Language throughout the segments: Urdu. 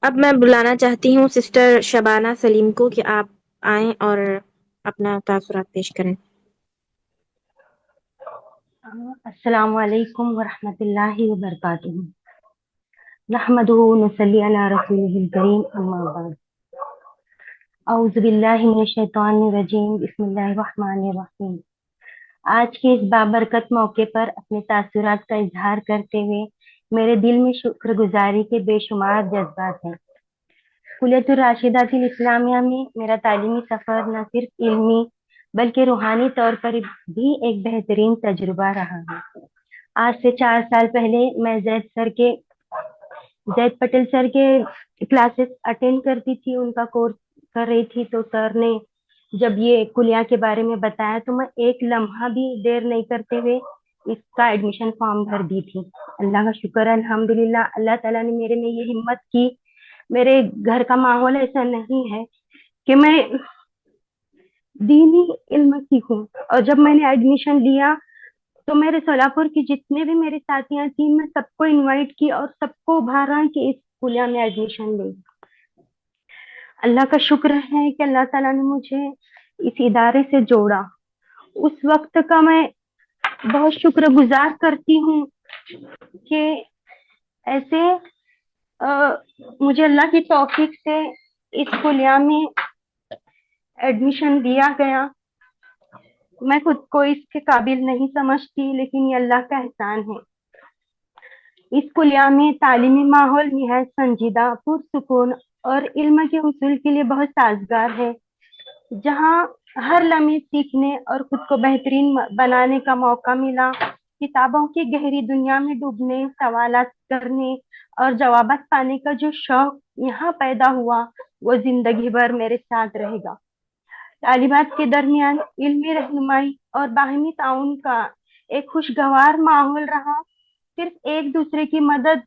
اب میں بلانا چاہتی ہوں سسٹر شبانہ سلیم کو کہ آپ آئیں اور اپنا تاثرات پیش کریں۔ السلام علیکم ورحمۃ اللہ وبرکاتہ۔ نحمدہ ونصلی علی رسولہ الکریم، اما بعد۔ اعوذ باللہ من الشیطان الرجیم، بسم اللہ الرحمن الرحیم۔ آج کے اس بابرکت موقع پر اپنے تاثرات کا اظہار کرتے ہوئے میرے دل میں شکر گزاری کے بے شمار جذبات ہیں۔ کلیۃ الراشدات الاسلامیہ میں میرا تعلیمی سفر نہ صرف علمی بلکہ روحانی طور پر بھی ایک بہترین تجربہ رہا ہے۔ آج سے 4 سال پہلے میں زید پٹیل سر کے کلاسز اٹینڈ کرتی تھی، ان کا کورس کر رہی تھی، تو سر نے جب یہ کلیہ کے بارے میں بتایا تو میں ایک لمحہ بھی دیر نہیں کرتے ہوئے اس کا ایڈمیشن فارم بھر دی تھی۔ اللہ کا شکر ہے، الحمدللہ اللہ تعالیٰ نے میرے میں یہ ہمت کی۔ میرے گھر کا ماحول ایسا نہیں ہے کہ میں دینی علم سیکھوں، اور جب میں نے ایڈمیشن لیا تو میرے سولاپور کی جتنے بھی میری ساتھیاں تھیں، میں سب کو انوائٹ کی اور سب کو ابھارا کہ اس کلیہ میں ایڈمیشن لیں۔ اللہ کا شکر ہے کہ اللہ تعالیٰ نے مجھے اس ادارے سے جوڑا۔ اس وقت کا میں بہت شکر گزار کرتی ہوں کہ ایسے مجھے اللہ کی توفیق سے اس کلیہ میں ایڈمیشن دیا گیا۔ میں خود کو اس کے قابل نہیں سمجھتی، لیکن یہ اللہ کا احسان ہے۔ اس کلیہ میں تعلیمی ماحول نہایت سنجیدہ، پرسکون اور علم کے حصول کے لیے بہت سازگار ہے، جہاں ہر لمحے سیکھنے اور خود کو بہترین بنانے کا موقع ملا۔ کتابوں کی گہری دنیا میں ڈوبنے، سوالات کرنے اور جوابات پانے کا جو شوق یہاں پیدا ہوا وہ زندگی بھر میرے ساتھ رہے گا۔ طالبات کے درمیان علمی رہنمائی اور باہمی تعاون کا ایک خوشگوار ماحول رہا۔ صرف ایک دوسرے کی مدد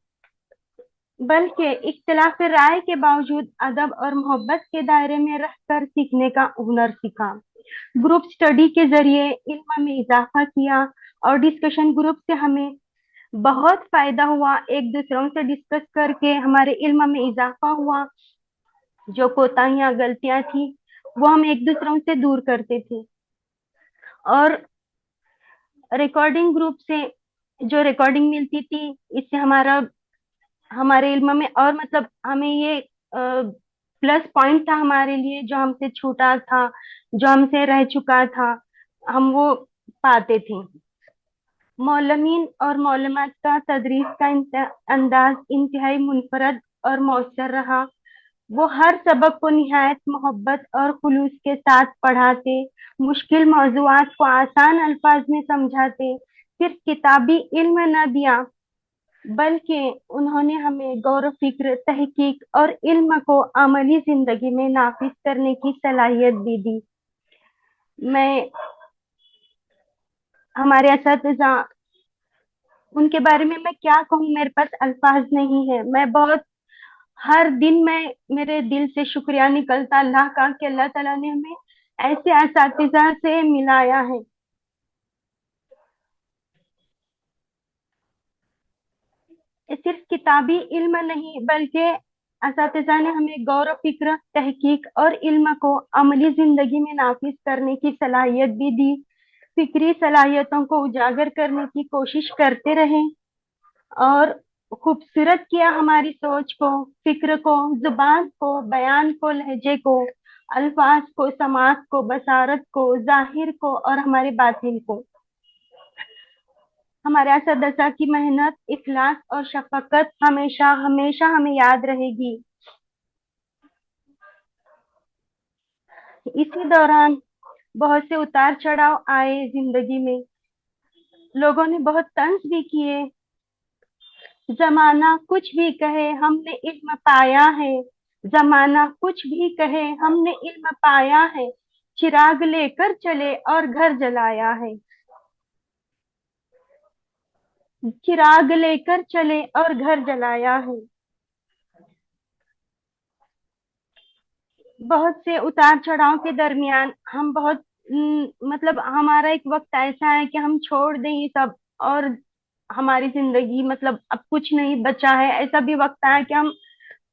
بلکہ اختلاف رائے کے باوجود ادب اور محبت کے دائرے میں رہ کر سیکھنے کا ہنر سیکھا۔ گروپ سٹڈی کے ذریعے علم میں اضافہ کیا اور ڈسکشن گروپ سے ہمیں بہت فائدہ ہوا۔ ایک دوسروں سے ڈسکس کر کے ہمارے علم میں اضافہ ہوا۔ جو کوتاہیاں غلطیاں تھیں وہ ہم ایک دوسروں سے دور کرتے تھے، اور ریکارڈنگ گروپ سے جو ریکارڈنگ ملتی تھی اس سے ہمارے علم میں اور مطلب ہمیں یہ پلس پوائنٹ تھا ہمارے لیے، جو ہم سے چھوٹا تھا، جو ہم سے رہ چکا تھا، ہم وہ پاتے تھے۔ معلمین اور معلمات کا تدریس کا انداز انتہائی منفرد اور مؤثر رہا۔ وہ ہر سبق کو نہایت محبت اور خلوص کے ساتھ پڑھاتے، مشکل موضوعات کو آسان الفاظ میں سمجھاتے۔ صرف کتابی علم نہ دیا بلکہ انہوں نے ہمیں غور و فکر، تحقیق اور علم کو عملی زندگی میں نافذ کرنے کی صلاحیت بھی دی۔ ہمارے اساتذہ، ان کے بارے میں کیا کہوں، میرے پاس الفاظ نہیں ہے۔ میں بہت ہر دن میرے دل سے شکریہ نکلتا اللہ کا کہ اللہ تعالیٰ نے ہمیں ایسے اساتذہ سے ملایا ہے۔ صرف کتابی علم نہیں بلکہ اساتذہ نے ہمیں غور و فکر، تحقیق اور علم کو عملی زندگی میں نافذ کرنے کی صلاحیت بھی دی۔ فکری صلاحیتوں کو اجاگر کرنے کی کوشش کرتے رہے اور خوبصورت کیا ہماری سوچ کو، فکر کو، زبان کو، بیان کو، لہجے کو، الفاظ کو، سماعت کو، بصارت کو، ظاہر کو اور ہمارے باطن کو۔ ہمارے اساتذہ کی محنت، اخلاص اور شفقت ہمیشہ ہمیشہ ہمیں یاد رہے گی۔ اسی دوران بہت سے اتار چڑھاؤ آئے زندگی میں، لوگوں نے بہت طنز بھی کیے۔ زمانہ کچھ بھی کہے ہم نے علم پایا ہے، زمانہ کچھ بھی کہے ہم نے علم پایا ہے، چراغ لے کر چلے اور گھر جلایا ہے، چراغ لے کر چلے اور گھر جلایا ہے۔ بہت سے اتار چڑھاؤ کے درمیان ہم بہت مطلب ہمارا ایک وقت ایسا ہے کہ ہم چھوڑ دیں یہ سب اور ہماری زندگی مطلب اب کچھ نہیں بچا ہے۔ ایسا بھی وقت آیا کہ ہم